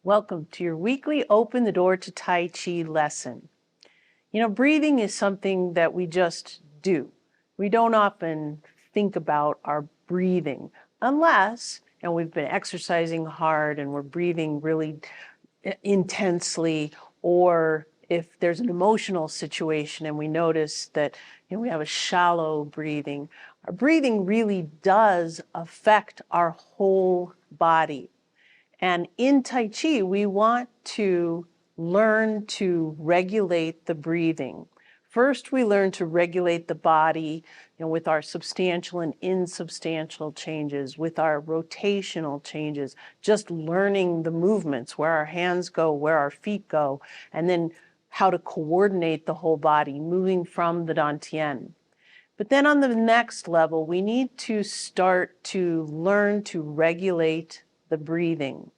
Welcome to your weekly Open the Door to Tai Chi lesson. Breathing is something that we just do. We don't often think about our breathing unless, and we've been exercising hard and we're breathing really intensely, or if there's an emotional situation and we notice that we have a shallow breathing. Our breathing really does affect our whole body. And in Tai Chi, we want to learn to regulate the breathing. First, we learn to regulate the body with our substantial and insubstantial changes, with our rotational changes, just learning the movements, where our hands go, where our feet go, and then how to coordinate the whole body, moving from the Dantian. But then on the next level, we need to start to learn to regulate the breathing.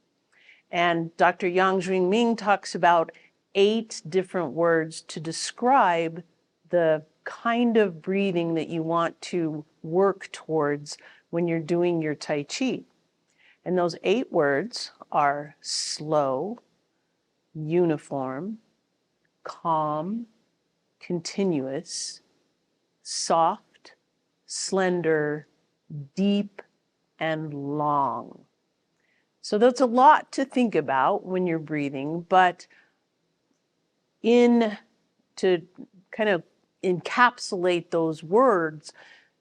And Dr. Yang Ming talks about 8 different words to describe the kind of breathing that you want to work towards when you're doing your Tai Chi. And those 8 words are slow, uniform, calm, continuous, soft, slender, deep, and long. So that's a lot to think about when you're breathing, but to kind of encapsulate those words,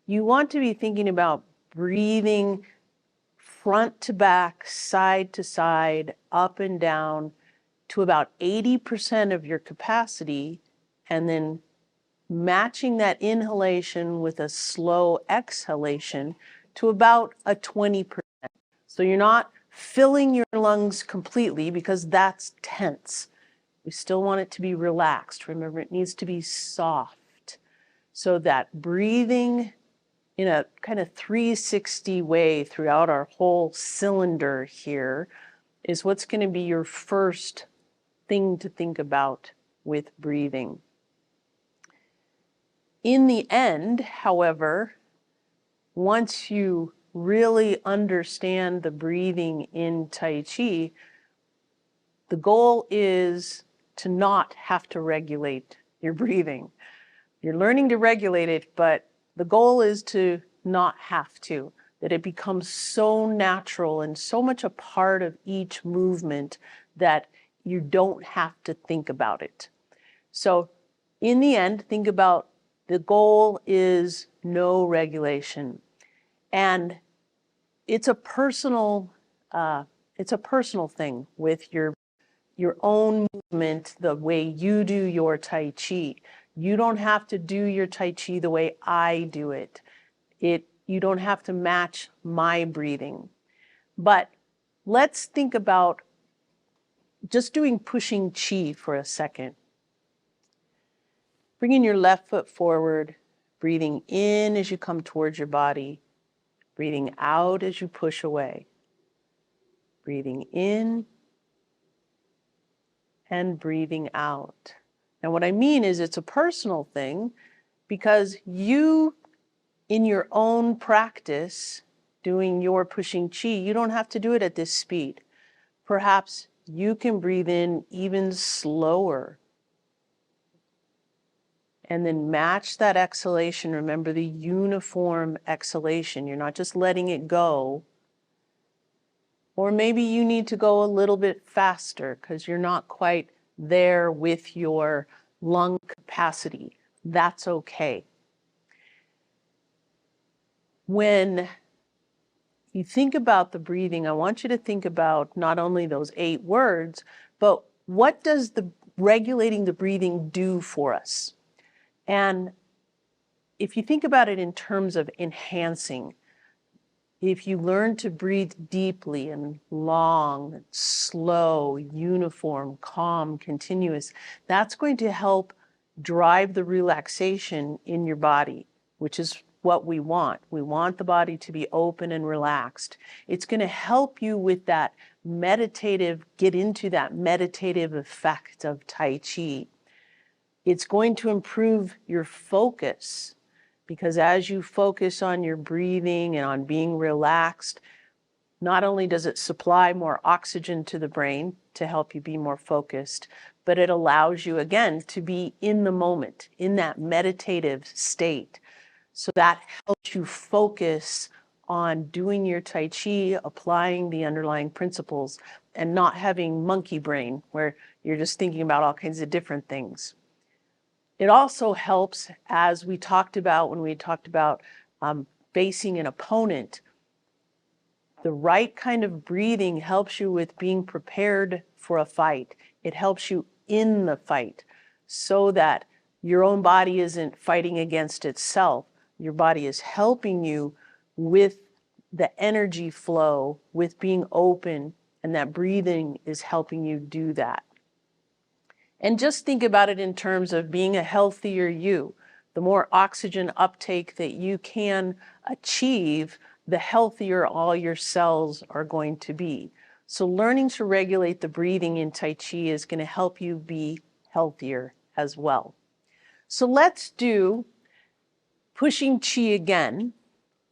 you want to be thinking about breathing front to back, side to side, up and down to about 80% of your capacity, and then matching that inhalation with a slow exhalation to about a 20%. So you're not filling your lungs completely because that's tense. We still want it to be relaxed. Remember, it needs to be soft. So that breathing in a kind of 360 way throughout our whole cylinder here is what's going to be your first thing to think about with breathing. In the end, however, once you really understand the breathing in Tai Chi, the goal is to not have to regulate your breathing. You're learning to regulate it, but the goal is to not have to, that it becomes so natural and so much a part of each movement that you don't have to think about it. So in the end, think about the goal is no regulation. And it's a personal thing with your own movement, the way you do your Tai Chi. You don't have to do your Tai Chi the way I do it. You don't have to match my breathing. But let's think about just doing pushing Chi for a second. Bringing your left foot forward, breathing in as you come towards your body, breathing out as you push away. Breathing in and breathing out. And what I mean is it's a personal thing because you, in your own practice, doing your pushing Chi, you don't have to do it at this speed. Perhaps you can breathe in even slower and then match that exhalation. Remember the uniform exhalation. You're not just letting it go. Or maybe you need to go a little bit faster because you're not quite there with your lung capacity. That's okay. When you think about the breathing, I want you to think about not only those 8 words, but what does the regulating the breathing do for us? And if you think about it in terms of enhancing, if you learn to breathe deeply and long, slow, uniform, calm, continuous, that's going to help drive the relaxation in your body, which is what we want. We want the body to be open and relaxed. It's going to help you with that get into that meditative effect of Tai Chi. It's going to improve your focus because as you focus on your breathing and on being relaxed, Not only does it supply more oxygen to the brain to help you be more focused, but it allows you, again, to be in the moment, in that meditative state. So that helps you focus on doing your Tai Chi, applying the underlying principles, and not having monkey brain, where you're just thinking about all kinds of different things. It also helps, as we talked about when we talked about facing an opponent. The right kind of breathing helps you with being prepared for a fight. It helps you in the fight so that your own body isn't fighting against itself. Your body is helping you with the energy flow, with being open, and that breathing is helping you do that. And just think about it in terms of being a healthier you. The more oxygen uptake that you can achieve, the healthier all your cells are going to be. So learning to regulate the breathing in Tai Chi is going to help you be healthier as well. So let's do pushing Chi again.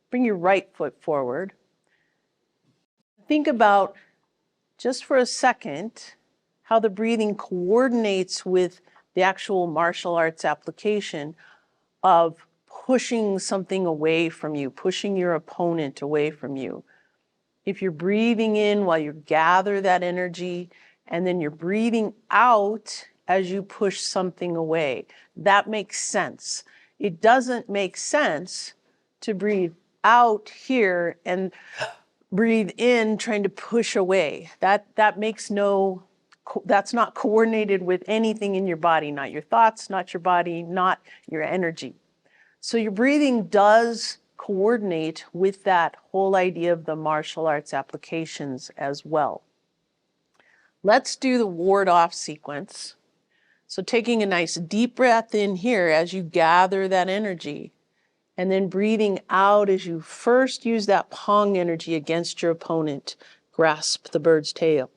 Bring your right foot forward. Think about, just for a second, how the breathing coordinates with the actual martial arts application of pushing something away from you, pushing your opponent away from you. If you're breathing in while you gather that energy, and then you're breathing out as you push something away, that makes sense. It doesn't make sense to breathe out here and breathe in trying to push away. That makes no, that's not coordinated with anything in your body, not your thoughts, not your body, not your energy. So your breathing does coordinate with that whole idea of the martial arts applications as well. Let's do the ward off sequence. So taking a nice deep breath in here as you gather that energy, and then breathing out as you first use that Pong energy against your opponent, grasp the bird's tail.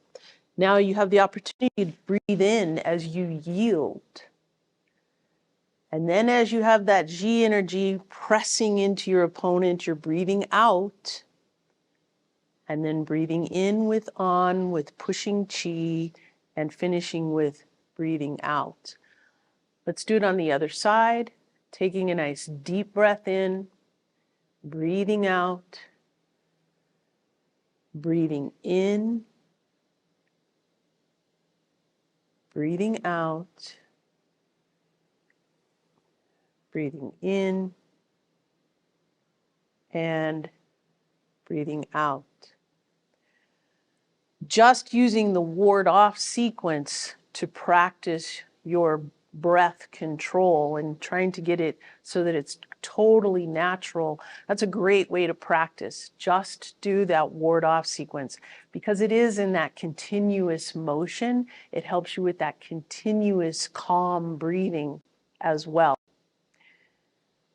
Now you have the opportunity to breathe in as you yield. And then as you have that Ji energy pressing into your opponent, you're breathing out, and then breathing in with On, with pushing Chi, and finishing with breathing out. Let's do it on the other side, taking a nice deep breath in, breathing out, breathing in, breathing out, breathing in, and breathing out. Just using the ward off sequence to practice your breath control and trying to get it so that it's totally natural, that's a great way to practice. Just do that ward off sequence because it is in that continuous motion. It helps you with that continuous calm breathing as well.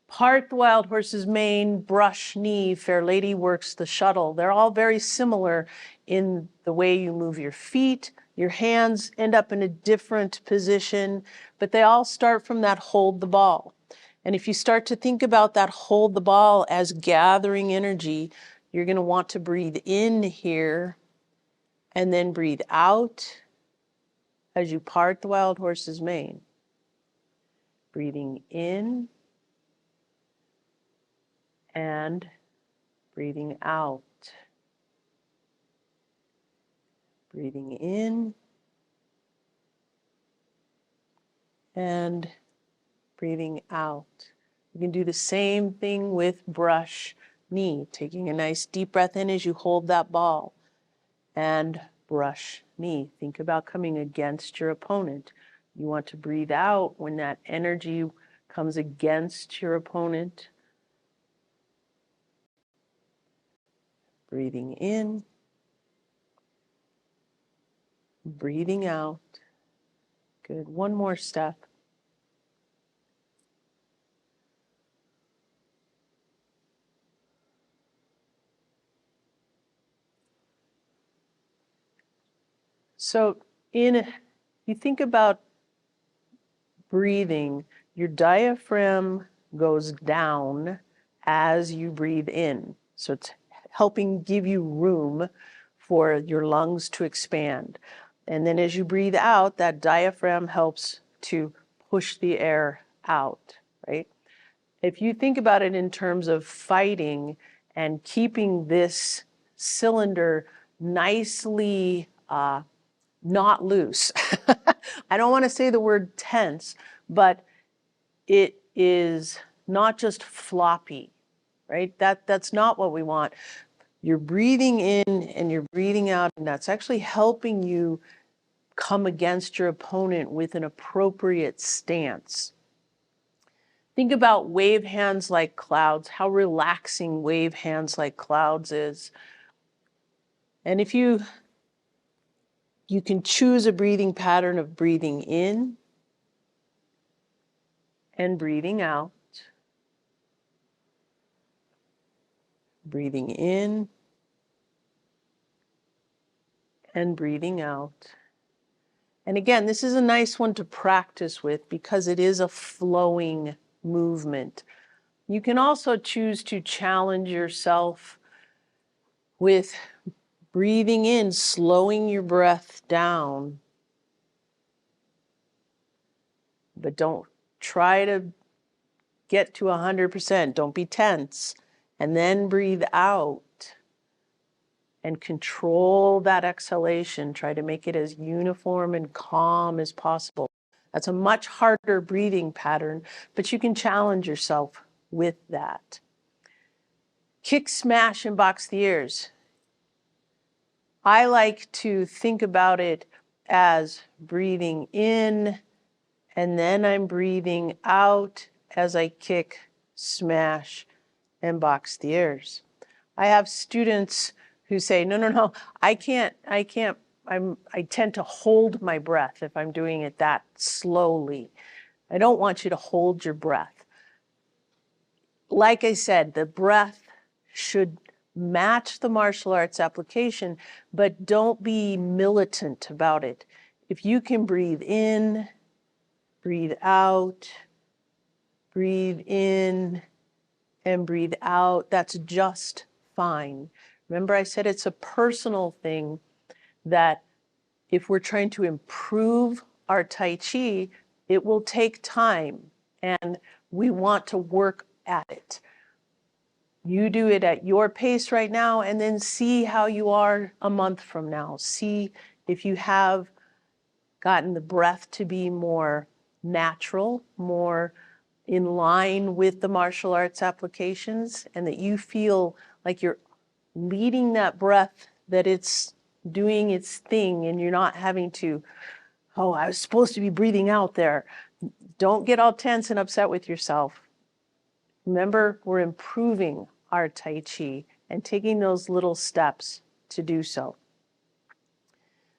Part the wild horse's mane, brush knee, fair lady works the shuttle. They're all very similar in the way you move your feet. Your hands end up in a different position, but they all start from that hold the ball. And if you start to think about that hold the ball as gathering energy, you're going to want to breathe in here and then breathe out as you part the wild horse's mane. Breathing in and breathing out. Breathing in and breathing out. You can do the same thing with brush knee, taking a nice deep breath in as you hold that ball and brush knee. Think about coming against your opponent. You want to breathe out when that energy comes against your opponent. Breathing in, breathing out. Good. One more step. So you think about breathing, your diaphragm goes down as you breathe in. So it's helping give you room for your lungs to expand. And then as you breathe out, that diaphragm helps to push the air out, right? If you think about it in terms of fighting and keeping this cylinder nicely not loose. I don't want to say the word tense, but it is not just floppy, right? That's not what we want. You're breathing in and you're breathing out, and that's actually helping you come against your opponent with an appropriate stance. Think about wave hands like clouds, how relaxing wave hands like clouds is. And if you can choose a breathing pattern of breathing in and breathing out, breathing in and breathing out. And again, this is a nice one to practice with because it is a flowing movement. You can also choose to challenge yourself with breathing in, slowing your breath down. But don't try to get to 100%. Don't be tense. And then breathe out and control that exhalation. Try to make it as uniform and calm as possible. That's a much harder breathing pattern, but you can challenge yourself with that. Kick, smash, and box the ears. I like to think about it as breathing in, and then I'm breathing out as I kick, smash, and box the ears. I have students who say, no, I can't, I tend to hold my breath if I'm doing it that slowly. I don't want you to hold your breath. Like I said, the breath should match the martial arts application, but don't be militant about it. If you can breathe in, breathe out, breathe in, and breathe out, that's just fine. Remember, I said it's a personal thing that if we're trying to improve our Tai Chi, it will take time and we want to work at it. You do it at your pace right now and then see how you are a month from now. See if you have gotten the breath to be more natural, more in line with the martial arts applications, and that you feel like you're leading that breath, that it's doing its thing and you're not having to, oh, I was supposed to be breathing out there. Don't get all tense and upset with yourself. Remember, we're improving our Tai Chi and taking those little steps to do so.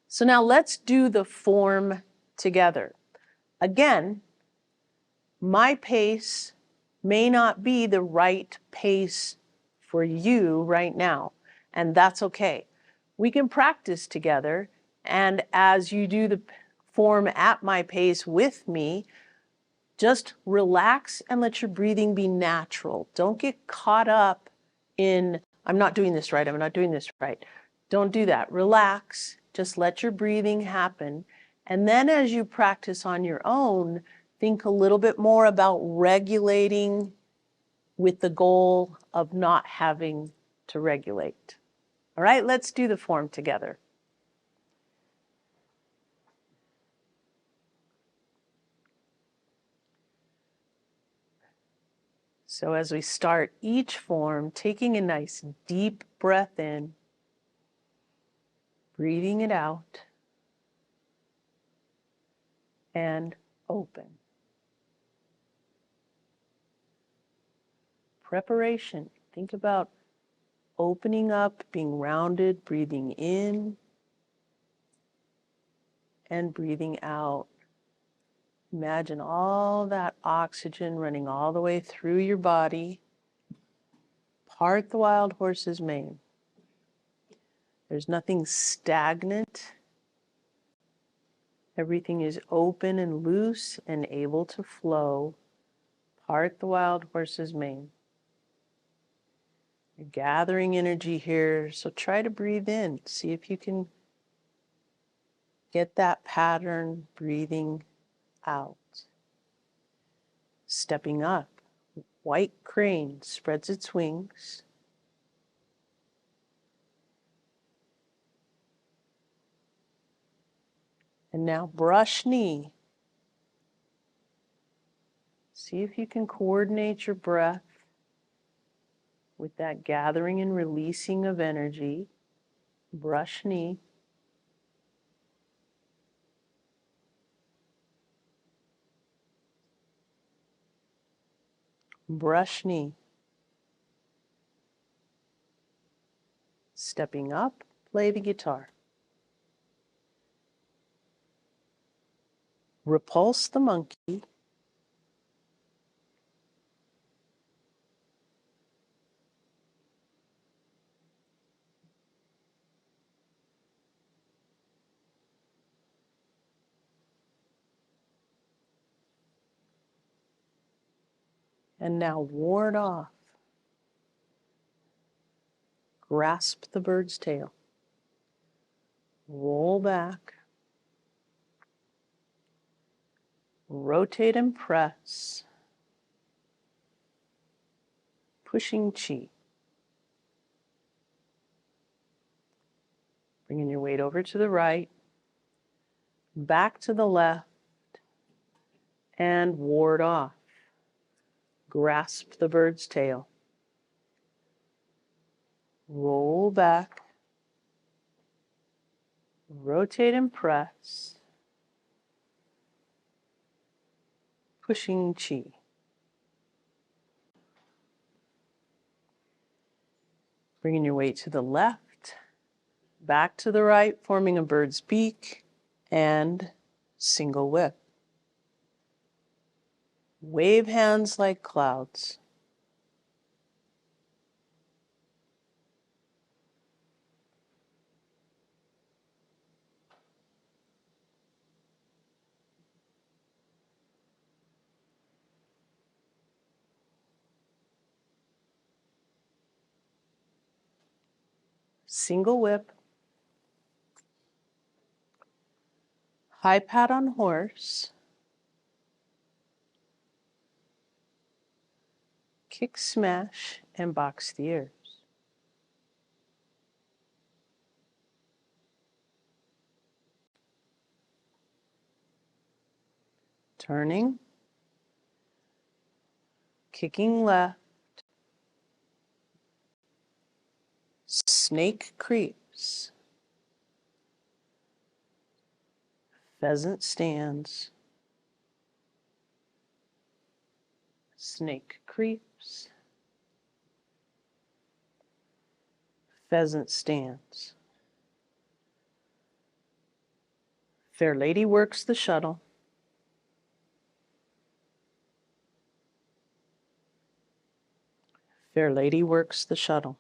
So now let's do the form together. Again, my pace may not be the right pace for you right now, and that's okay. We can practice together, and as you do the form at my pace with me, just relax and let your breathing be natural. Don't get caught up in, I'm not doing this right, I'm not doing this right. Don't do that. Relax, just let your breathing happen. And then as you practice on your own, think a little bit more about regulating with the goal of not having to regulate. All right, let's do the form together. So as we start each form, taking a nice deep breath in, breathing it out, and open. Preparation. Think about opening up, being rounded, breathing in, and breathing out. Imagine all that oxygen running all the way through your body. Part the wild horse's mane. There's nothing stagnant. Everything is open and loose and able to flow. Part the wild horse's mane. You're gathering energy here, so try to breathe in. See if you can get that pattern breathing out. Stepping up, white crane spreads its wings. And now brush knee. See if you can coordinate your breath with that gathering and releasing of energy. Brush knee. Brush knee. Stepping up, play the guitar. Repulse the monkey. And now ward off. Grasp the bird's tail. Roll back. Rotate and press. Pushing chi. Bringing your weight over to the right, back to the left, and ward off. Grasp the bird's tail. Roll back. Rotate and press. Pushing chi. Bringing your weight to the left, back to the right, forming a bird's beak, and single whip. Wave hands like clouds. Single whip. High pat on horse. Kick smash and box the ears. Turning. Kicking left. Snake creeps. Pheasant stands. Snake creeps. Pheasant stands. Fair lady works the shuttle. Fair lady works the shuttle.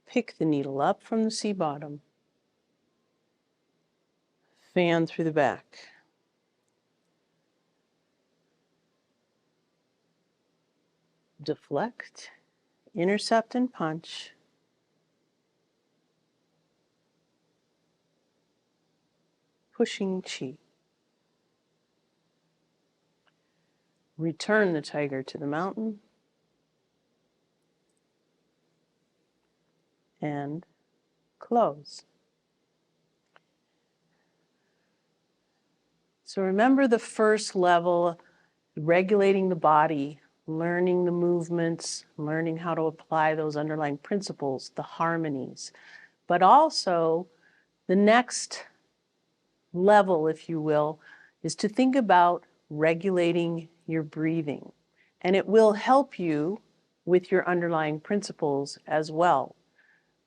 Pick the needle up from the sea bottom. Fan through the back. Deflect, intercept and punch. Pushing chi. Return the tiger to the mountain. And close. So remember the first level, regulating the body, learning the movements, learning how to apply those underlying principles, the harmonies. But also the next level, if you will, is to think about regulating your breathing. And it will help you with your underlying principles as well.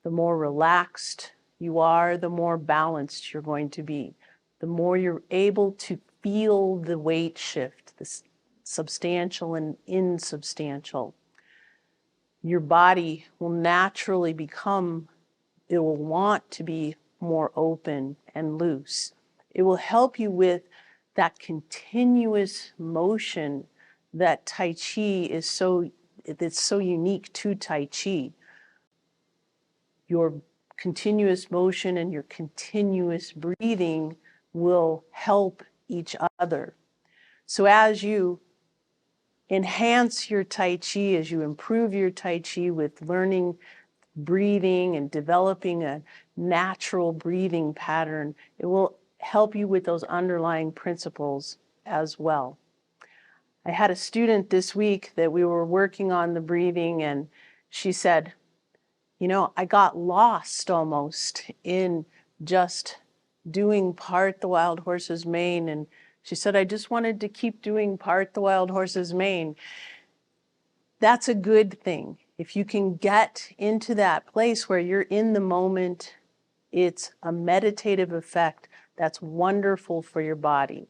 The more relaxed you are, the more balanced you're going to be. The more you're able to feel the weight shift, the substantial and insubstantial, your body will naturally become, it will want to be more open and loose. It will help you with that continuous motion that Tai Chi is so It's so unique to Tai Chi. Your continuous motion and your continuous breathing will help each other. So as you enhance your Tai Chi, as you improve your Tai Chi with learning breathing and developing a natural breathing pattern, it will help you with those underlying principles as well. I had a student this week that we were working on the breathing, and she said, I got lost almost in just doing part the wild horse's mane. And she said, I just wanted to keep doing part the wild horse's mane. That's a good thing. If you can get into that place where you're in the moment, it's a meditative effect that's wonderful for your body.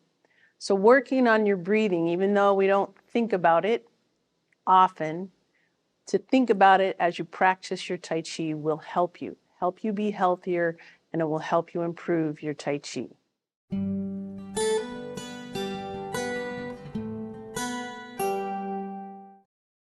So working on your breathing, even though we don't think about it often, to think about it as you practice your Tai Chi will help you be healthier, and it will help you improve your Tai Chi.